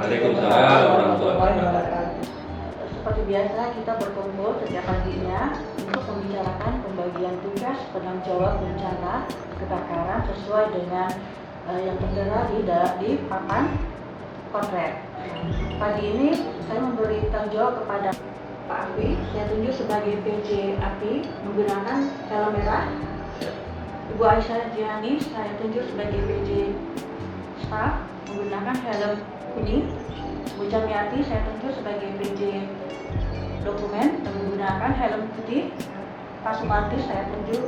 Waalaikumsalam warahmatullahi wabarakatuh. Seperti biasa kita berkumpul setiap paginya untuk membicarakan pembagian tugas penanggung jawab bencana kebakaran sesuai dengan yang tertera di papan potret. Pagi ini saya memberi tanggung jawab kepada Pak Api. Saya tunjuk sebagai PJ Api menggunakan helm merah. Ibu Aisyah Jiani saya tunjuk sebagai PJ Staff menggunakan helm kuning. Bu Jamiati saya tunjuk sebagai PJ Dokumen menggunakan helm putih. Pak Sumarti saya tunjuk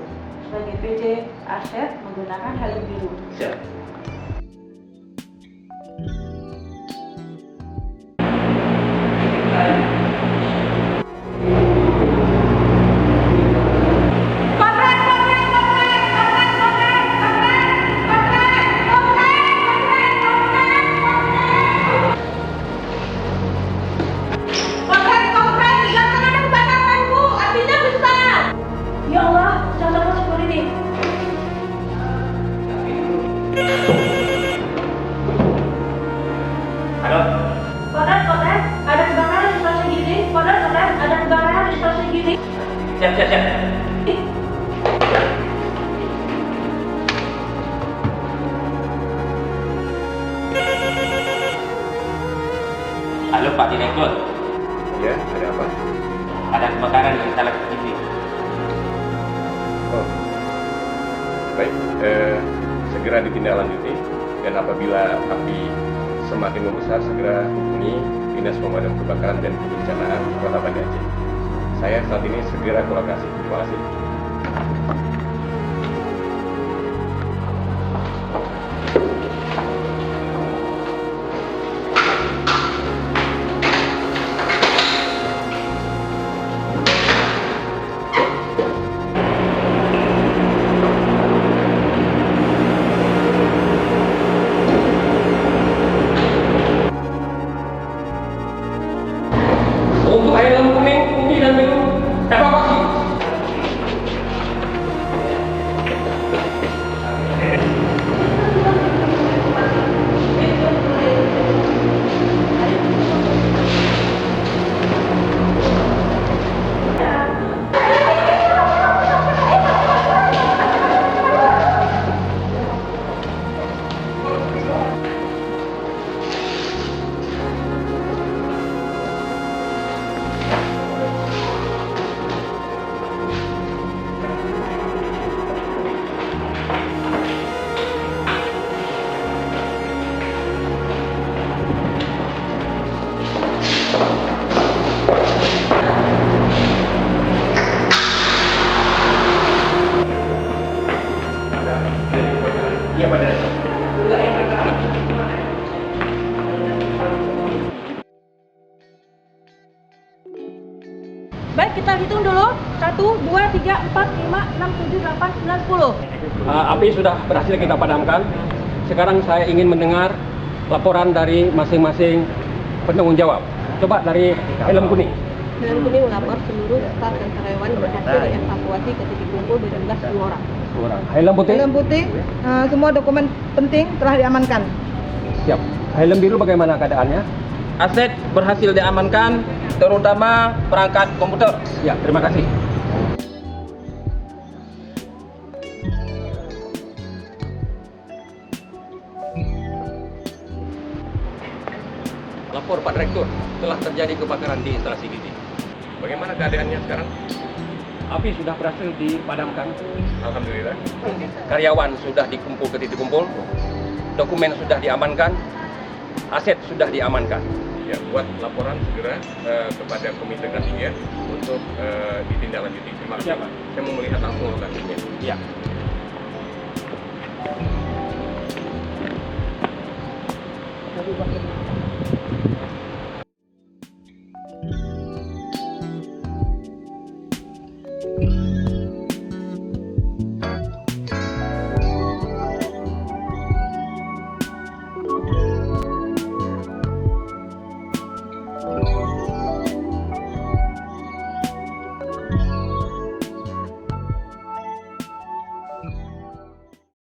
sebagai PJ Aset menggunakan helm biru. Siap. Ya Allah, jangan lepas seperti ini. Halo. Kodat, ada kebakaran di stasiun gini. Kodat, ada kebakaran di stasiun gini. Siap. Halo Pak Direktur, Ya, ada apa? ada kebakaran di instalasi TV. Oh, baik. Segera ditindaklanjuti dan apabila api semakin membesar, segera hubungi Dinas Pemadam Kebakaran dan Kebencanaan Kota Banda Aceh. Saya saat ini segera ke lokasi. Terima kasih. Untuk helm kuning, putih dan biru, evakuasi. Iya Pak Direktur. Baik, kita hitung dulu. 1, 2, 3, 4, 5, 6, 7, 8, 9, 10. Api sudah berhasil kita padamkan. Sekarang saya ingin mendengar laporan dari masing-masing penanggung jawab. Coba dari helm kuning. Helm kuning melapor seluruh staf dan karyawan berhasil dievakuasi ke titik kumpul berjumlah 2 orang. Helm putih. Helm putih, semua dokumen penting telah diamankan. Siap. Helm biru bagaimana keadaannya? Aset berhasil diamankan, terutama perangkat komputer. Ya, terima kasih. Lapor Pak Direktur, telah terjadi kebakaran di instalasi GT. Bagaimana keadaannya sekarang? Api sudah berhasil dipadamkan. Alhamdulillah. Karyawan sudah dikumpul ke titik kumpul. Dokumen sudah diamankan. Aset sudah diamankan. Ya, buat laporan segera kepada Komite K3 untuk ditindaklanjuti. Terima kasih. Siap, Pak. Saya mau melihat langsung lokasinya. Ya.